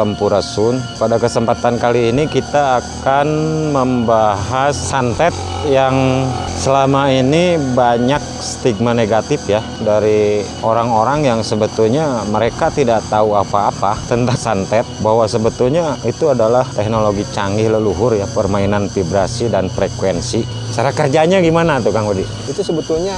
Sampurasun. Pada kesempatan kali ini kita akan membahas santet yang selama ini banyak stigma negatif ya dari orang-orang yang sebetulnya mereka tidak tahu apa-apa tentang santet, bahwa sebetulnya itu adalah teknologi canggih leluhur ya, permainan vibrasi dan frekuensi. Cara kerjanya gimana tuh Kang Budi? Itu sebetulnya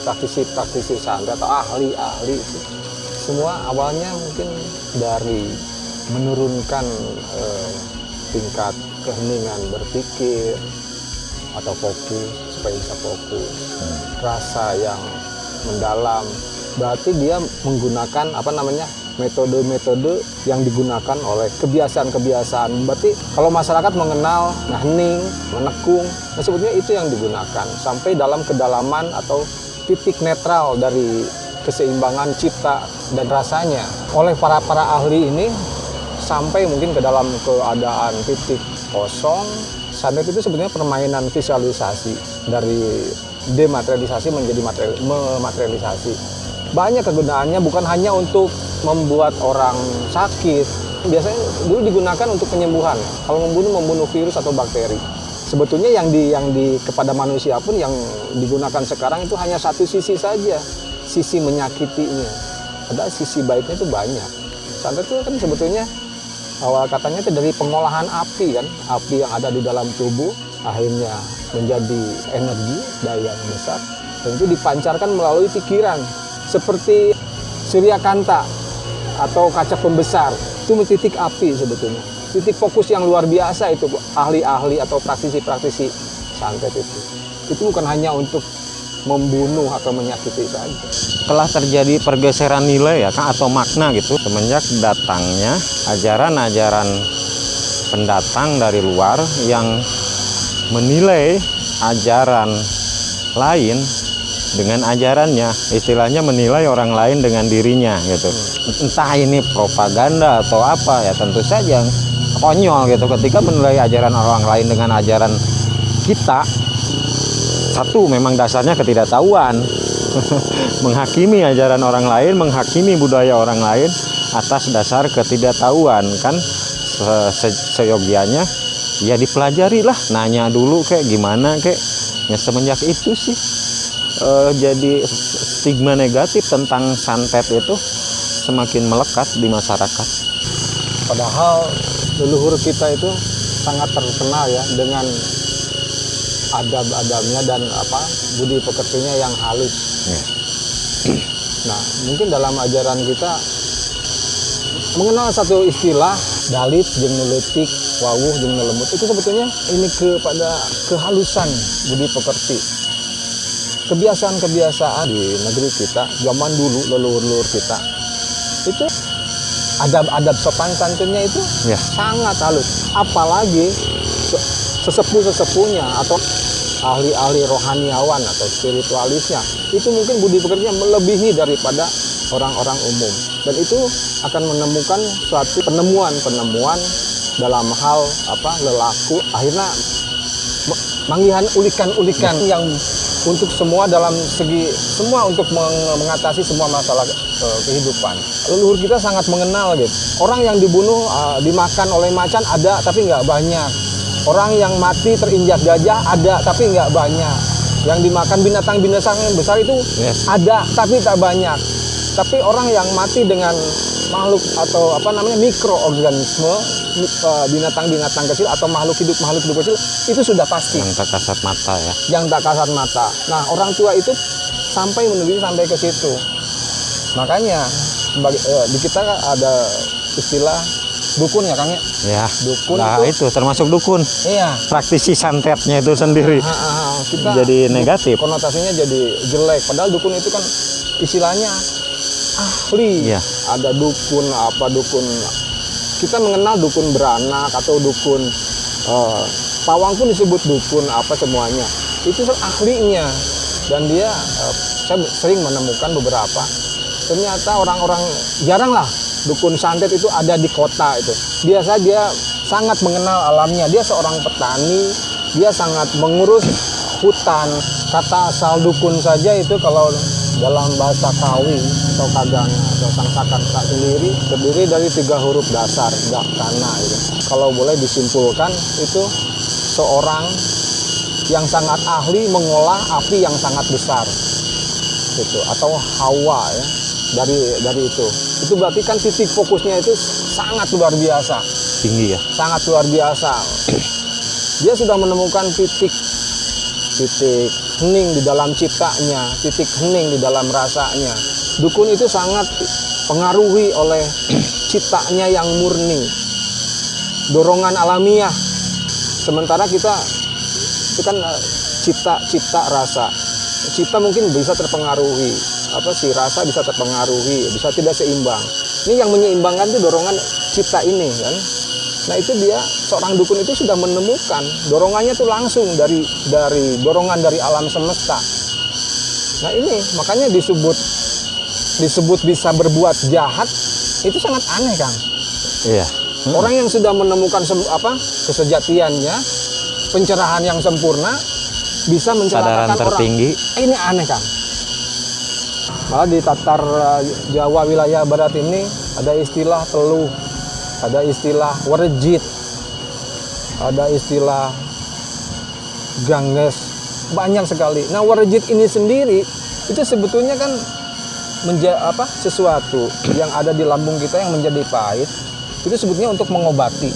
praktisi-praktisi santet atau ahli-ahli itu semua awalnya mungkin dari menurunkan tingkat keheningan berpikir atau fokus supaya bisa fokus, rasa yang mendalam. Berarti dia menggunakan metode-metode yang digunakan oleh kebiasaan-kebiasaan. Berarti kalau masyarakat mengenal hening, menekung, sebetulnya itu yang digunakan sampai dalam kedalaman atau titik netral dari keseimbangan cipta dan rasanya oleh para ahli ini sampai mungkin ke dalam keadaan titik kosong. Santet itu sebenarnya permainan visualisasi dari dematerialisasi menjadi materialisasi. Banyak kegunaannya, bukan hanya untuk membuat orang sakit. Biasanya dulu digunakan untuk penyembuhan. Kalau membunuh virus atau bakteri. Sebetulnya yang di kepada manusia pun yang digunakan sekarang itu hanya satu sisi saja, sisi menyakitinya. Padahal sisi baiknya itu banyak. Santet itu kan sebetulnya awal katanya itu dari pengolahan api kan, api yang ada di dalam tubuh akhirnya menjadi energi daya yang besar dan itu dipancarkan melalui pikiran seperti surya kanta atau kaca pembesar. Itu titik api sebetulnya, titik fokus yang luar biasa itu ahli-ahli atau praktisi-praktisi santet itu bukan hanya untuk membunuh atau menyakiti saja. Telah terjadi pergeseran nilai ya Kang, atau makna gitu semenjak datangnya ajaran-ajaran pendatang dari luar yang menilai ajaran lain dengan ajarannya, istilahnya menilai orang lain dengan dirinya gitu. Entah ini propaganda atau apa ya, tentu saja konyol gitu ketika menilai ajaran orang lain dengan ajaran kita. Satu, memang dasarnya ketidaktahuan. Menghakimi ajaran orang lain, menghakimi budaya orang lain atas dasar ketidaktahuan kan. Seyogianya ya dipelajari lah, nanya dulu kayak gimana kayak ya. Semenjak itu sih jadi stigma negatif tentang santet itu semakin melekat di masyarakat. Padahal leluhur kita itu sangat terkenal ya dengan adab-adabnya dan budi pekertinya yang halus. Ya. Nah, mungkin dalam ajaran kita mengenal satu istilah dalit jeung nuletik, wawuh jeung lembut, itu sebetulnya ini kepada kehalusan budi pekerti. Kebiasaan-kebiasaan di negeri kita zaman dulu leluhur kita itu adab-adab sopan santunnya itu ya sangat halus. Apalagi sesepuh-sesepuhnya atau ahli-ahli rohaniawan atau spiritualisnya itu mungkin budi pekertinya melebihi daripada orang-orang umum, dan itu akan menemukan suatu penemuan dalam hal lelaku, akhirnya manggihan ulikan-ulikan yang untuk semua dalam segi semua untuk mengatasi semua masalah kehidupan. Leluhur kita sangat mengenal gitu. Orang yang dibunuh dimakan oleh macan ada tapi nggak banyak. Orang yang mati terinjak gajah ada tapi nggak banyak. Yang dimakan binatang-binatang yang besar itu ada tapi tak banyak. Tapi orang yang mati dengan makhluk atau mikroorganisme, binatang-binatang kecil atau makhluk hidup kecil itu sudah pasti. Yang tak kasat mata ya. Yang tak kasat mata. Nah, orang tua itu sampai ke situ. Makanya di kita ada istilah dukun ya Kang ya? Ya, dukun itu termasuk dukun. Iya. Praktisi santetnya itu sendiri kita jadi negatif. Konotasinya jadi jelek. Padahal dukun itu kan istilahnya ahli. Ya. Ada dukun dukun. Kita mengenal dukun beranak atau dukun pawang pun disebut dukun semuanya. Itu ahlinya. Dan dia saya sering menemukan beberapa. Ternyata orang-orang jarang lah dukun santet itu ada di kota itu. Biasa dia sangat mengenal alamnya. Dia seorang petani, dia sangat mengurus hutan. Kata asal dukun saja itu kalau dalam bahasa Kawi atau Kaganga atau Sangskrita sendiri terdiri dari 3 huruf dasar, dak, kana gitu. Kalau boleh disimpulkan itu seorang yang sangat ahli mengolah api yang sangat besar gitu, atau hawa ya, dari itu berarti kan titik fokusnya itu sangat luar biasa, Tinggi ya. sangat luar biasa. Dia sudah menemukan titik hening di dalam ciptanya, titik hening di dalam rasanya. Dukun itu sangat pengaruhi oleh ciptanya yang murni, dorongan alamiah. Sementara kita itu kan cipta rasa. Cipta mungkin bisa terpengaruhi, rasa bisa terpengaruhi, bisa tidak seimbang. Ini yang menyeimbangkan itu dorongan cipta ini kan. Nah itu dia, seorang dukun itu sudah menemukan dorongannya itu langsung dari dorongan dari alam semesta. Nah ini makanya disebut bisa berbuat jahat itu sangat aneh, Kang. Iya. Orang yang sudah menemukan kesejatiannya, pencerahan yang sempurna, bisa mencelakakan Kesadaran tertinggi. orang. Ini aneh, Kang. Malah di Tatar Jawa wilayah barat ini ada istilah teluh, ada istilah werejit, ada istilah gangges, banyak sekali. Nah werejit ini sendiri itu sebetulnya kan sesuatu yang ada di lambung kita yang menjadi pahit, itu sebetulnya untuk mengobati,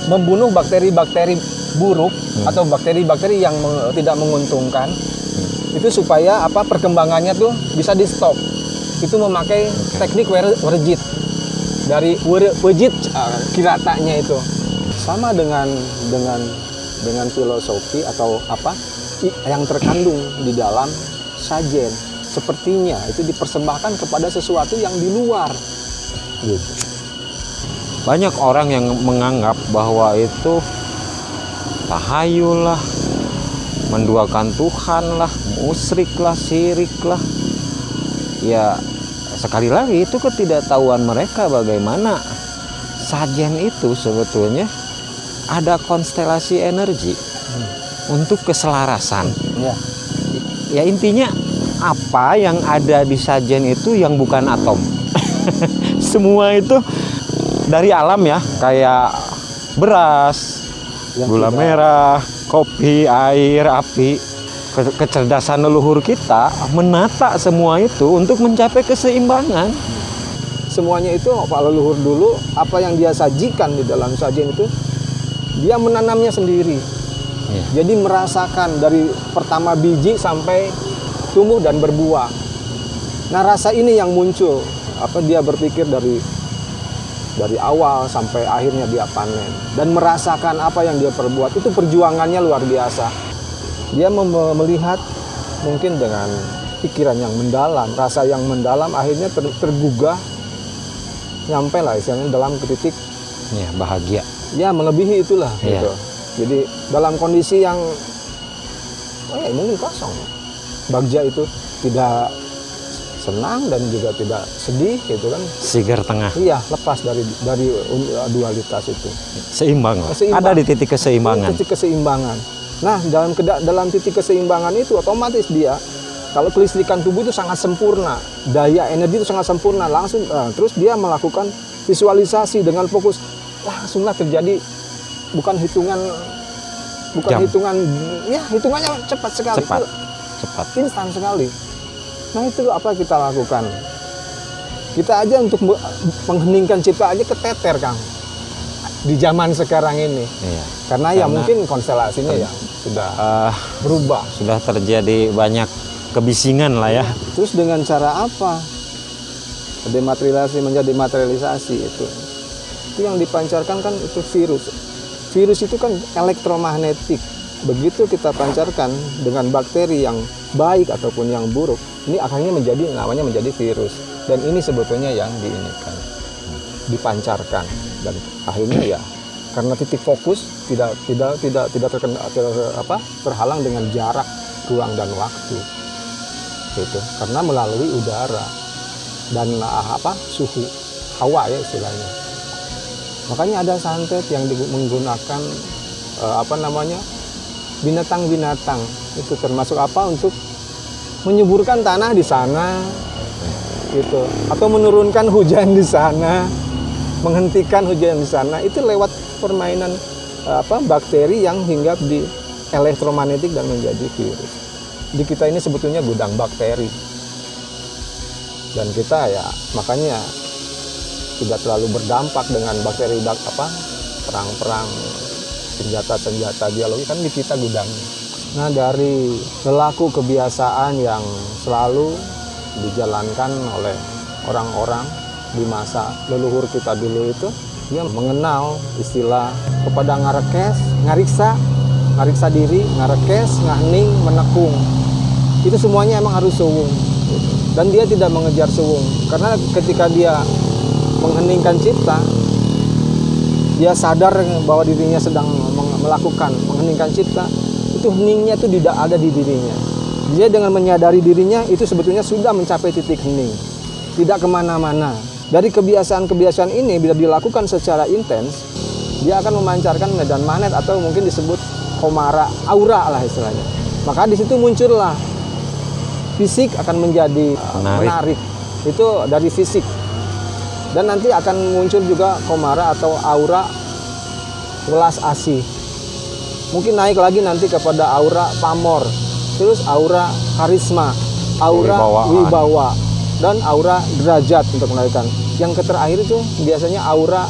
membunuh bakteri-bakteri buruk atau bakteri-bakteri yang tidak menguntungkan, itu supaya perkembangannya tuh bisa di stop. Itu memakai teknik werejit dari wejit kiratanya itu. Sama dengan filosofi atau yang terkandung di dalam sajen. Sepertinya itu dipersembahkan kepada sesuatu yang di luar gitu. Banyak orang yang menganggap bahwa itu tahayul lah, menduakan Tuhan lah, musyrik lah, syirik lah. Ya sekali lagi itu ketidaktahuan mereka bagaimana sajen itu sebetulnya ada konstelasi energi untuk keselarasan. Ya intinya apa yang ada di sajen itu yang bukan atom. Semua itu dari alam ya, kayak beras, gula merah, kopi, air, api. Kecerdasan leluhur kita menata semua itu untuk mencapai keseimbangan. Semuanya itu Pak leluhur dulu, apa yang dia sajikan di dalam sajen itu dia menanamnya sendiri. Jadi merasakan dari pertama biji sampai tumbuh dan berbuah. Nah rasa ini yang muncul, dia berpikir dari awal sampai akhirnya dia panen dan merasakan apa yang dia perbuat, itu perjuangannya luar biasa. Dia melihat mungkin dengan pikiran yang mendalam, rasa yang mendalam, akhirnya tergugah, nyampe lah istilahnya dalam titik bahagia. Ya melebihi itulah gitu. Jadi dalam kondisi yang mungkin kosong. Bagja itu tidak senang dan juga tidak sedih gitu kan. Sigar tengah. Iya, lepas dari dualitas itu. Seimbang lah. Ada di titik keseimbangan. Titik keseimbangan. Nah, dalam titik keseimbangan itu otomatis dia kalau kelistrikan tubuh itu sangat sempurna, daya energi itu sangat sempurna, langsung terus dia melakukan visualisasi dengan fokus, langsunglah terjadi hitungannya cepat sekali. Cepat. Instan sekali. Nah itu apa kita lakukan? Kita aja untuk mengheningkan cipta aja keteter, Kang. Di zaman sekarang ini. Karena mungkin konstelasinya sudah berubah. Sudah terjadi banyak kebisingan lah ya. Terus dengan cara apa? Dematerialisasi menjadi materialisasi itu yang dipancarkan kan itu virus. Virus itu kan elektromagnetik. Begitu kita pancarkan dengan bakteri yang baik ataupun yang buruk, ini akhirnya namanya menjadi virus. Dan ini sebetulnya yang dipancarkan dan akhirnya karena titik fokus tidak terhalang dengan jarak, ruang dan waktu. Gitu. Karena melalui udara dan suhu hawa ya istilahnya. Makanya ada santet yang menggunakan binatang-binatang itu termasuk untuk menyuburkan tanah di sana, gitu, atau menurunkan hujan di sana, menghentikan hujan di sana, itu lewat permainan bakteri yang hinggap di elektromagnetik dan menjadi virus. Di kita ini sebetulnya gudang bakteri, dan kita ya makanya tidak terlalu berdampak dengan bakteri perang-perang, senjata-senjata biologi, kan di kita gudangnya. Nah, dari perilaku kebiasaan yang selalu dijalankan oleh orang-orang di masa leluhur kita dulu itu, dia mengenal istilah kepada ngarekes, ngariksa diri, ngarekes, ngahning, menekung. Itu semuanya emang harus suwung. Dan dia tidak mengejar suwung, karena ketika dia mengheningkan cipta, dia sadar bahwa dirinya sedang melakukan mengheningkan cipta, itu heningnya itu tidak ada di dirinya. Dia dengan menyadari dirinya itu sebetulnya sudah mencapai titik hening, tidak kemana-mana. Dari kebiasaan-kebiasaan ini bila dilakukan secara intens, dia akan memancarkan medan magnet atau mungkin disebut komara, aura lah istilahnya. Maka di situ muncullah fisik akan menjadi menarik. Itu dari fisik. Dan nanti akan muncul juga komara atau aura welas asih. Mungkin naik lagi nanti kepada aura pamor, terus aura karisma, aura wibawa, dan aura derajat untuk menaikkan. Yang terakhir itu biasanya aura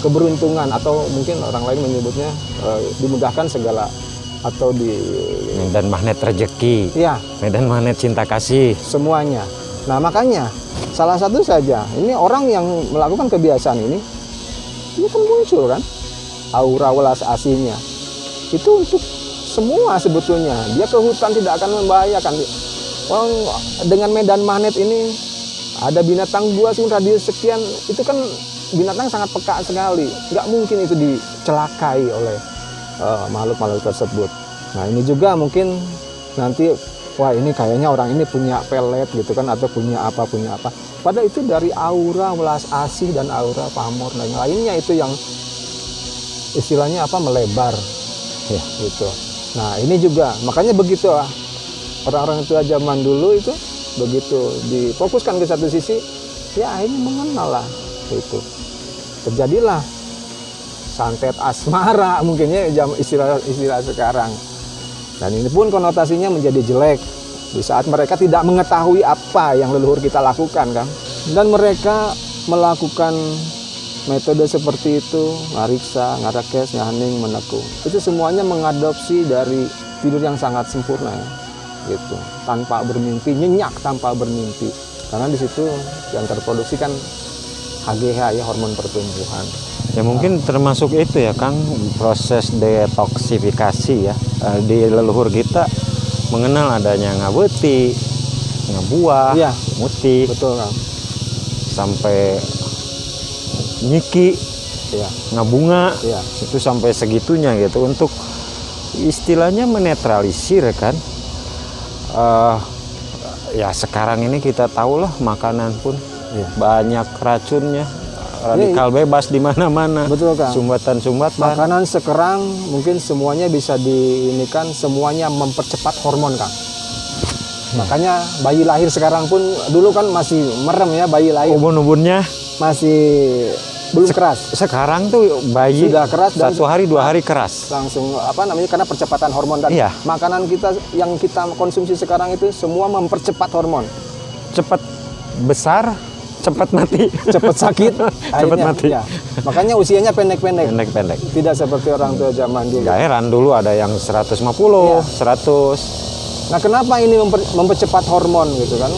keberuntungan, atau mungkin orang lain menyebutnya dimudahkan segala, atau di medan magnet rezeki, ya, medan magnet cinta kasih, semuanya. Nah, makanya salah satu saja ini orang yang melakukan kebiasaan ini kan muncul kan aura welas asihnya. Itu untuk semua sebetulnya. Dia ke hutan tidak akan membahayakan. Dengan medan magnet ini ada binatang buas radius sekian, itu kan binatang sangat peka sekali. Nggak mungkin itu dicelakai oleh makhluk-makhluk tersebut. Nah, ini juga mungkin nanti, wah ini kayaknya orang ini punya pelet gitu kan, atau punya apa. Padahal itu dari aura welas asih dan aura pamor dan lainnya itu yang istilahnya melebar. Ya, gitu. Nah, ini juga makanya begitu orang-orang tua zaman dulu itu begitu difokuskan ke satu sisi, ya ini mengenal lah itu. Terjadilah santet asmara mungkinnya istilah sekarang. Dan ini pun konotasinya menjadi jelek di saat mereka tidak mengetahui apa yang leluhur kita lakukan kan. Dan mereka melakukan metode seperti itu, ngariksa, ngarekes, ngahening, menekung. Itu semuanya mengadopsi dari tidur yang sangat sempurna ya. Gitu. Tanpa bermimpi, nyenyak tanpa bermimpi. Karena di situ yang terproduksi kan HGH ya, hormon pertumbuhan. Ya mungkin termasuk itu ya Kang, proses detoksifikasi ya. Di leluhur kita mengenal adanya ngabeti, ngabuah, ya, muti. Betul Kang. Sampai nyiki, ya, ngabunga, ya, itu sampai segitunya gitu untuk istilahnya menetralisir kan. Ya sekarang ini kita tahu lah makanan pun ya, banyak racunnya, radikal bebas di mana-mana. Betul Kang. Sumbatan. Makanan sekarang mungkin semuanya bisa diinikan, semuanya mempercepat hormon Kang. Makanya bayi lahir sekarang pun dulu kan masih merem ya bayi lahir. Ubun-ubunnya masih belum keras. Sekarang tuh bayi sudah keras dan 1 hari 2 hari keras. Langsung karena percepatan hormon dan iya. Makanan kita yang kita konsumsi sekarang itu semua mempercepat hormon. Cepat besar, cepat mati. Cepat sakit, cepat mati. Ya. Makanya usianya pendek-pendek. Pendek-pendek. Tidak seperti orang tua zaman dulu. Gak heran dulu ada yang 150, ya. 100. Nah, kenapa ini mempercepat hormon gitu kan?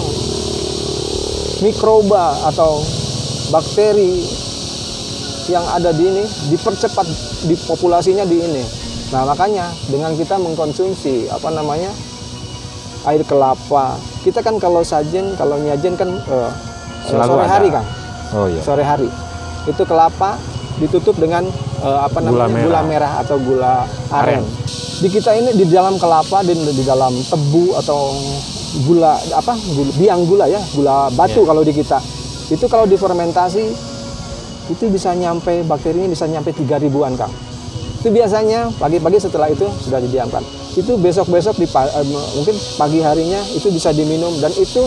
Mikroba atau bakteri yang ada di ini dipercepat di populasinya di ini. Nah, makanya dengan kita mengkonsumsi air kelapa, kita kan kalau nyajen kan sore hari kan. Oh iya. Sore hari. Itu kelapa ditutup dengan gula merah atau gula aren. Di kita ini di dalam kelapa dan di dalam tebu atau biang gula ya, gula batu kalau di kita. Itu kalau difermentasi itu bisa nyampe, bakterinya bisa nyampe 3 ribuan Kang. Itu biasanya pagi-pagi setelah itu sudah didiamkan. Itu besok-besok mungkin pagi harinya itu bisa diminum, dan itu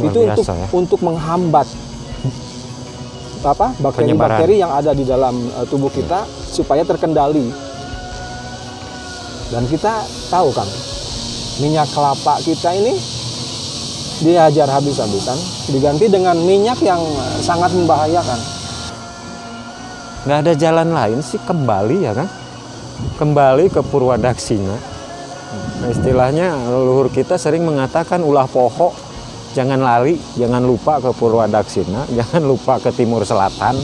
Luar biasa, untuk menghambat bakteri-bakteri yang ada di dalam tubuh kita supaya terkendali. Dan kita tahu kan, minyak kelapa kita ini dihajar habis-habisan, diganti dengan minyak yang sangat membahayakan. Nggak ada jalan lain sih, kembali ya kan, kembali ke Purwadaksina. Nah, istilahnya leluhur kita sering mengatakan ulah poho, jangan lali, jangan lupa ke Purwadaksina, jangan lupa ke timur selatan,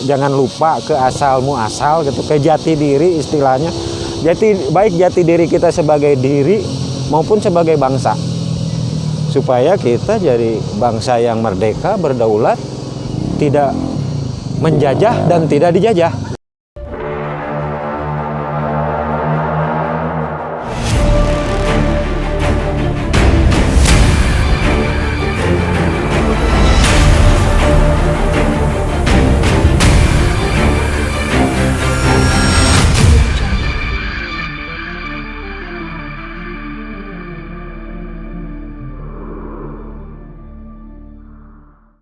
jangan lupa ke asalmu asal gitu, ke jati diri istilahnya. Baik jati diri kita sebagai diri maupun sebagai bangsa, supaya kita jadi bangsa yang merdeka, berdaulat, tidak menjajah dan tidak dijajah.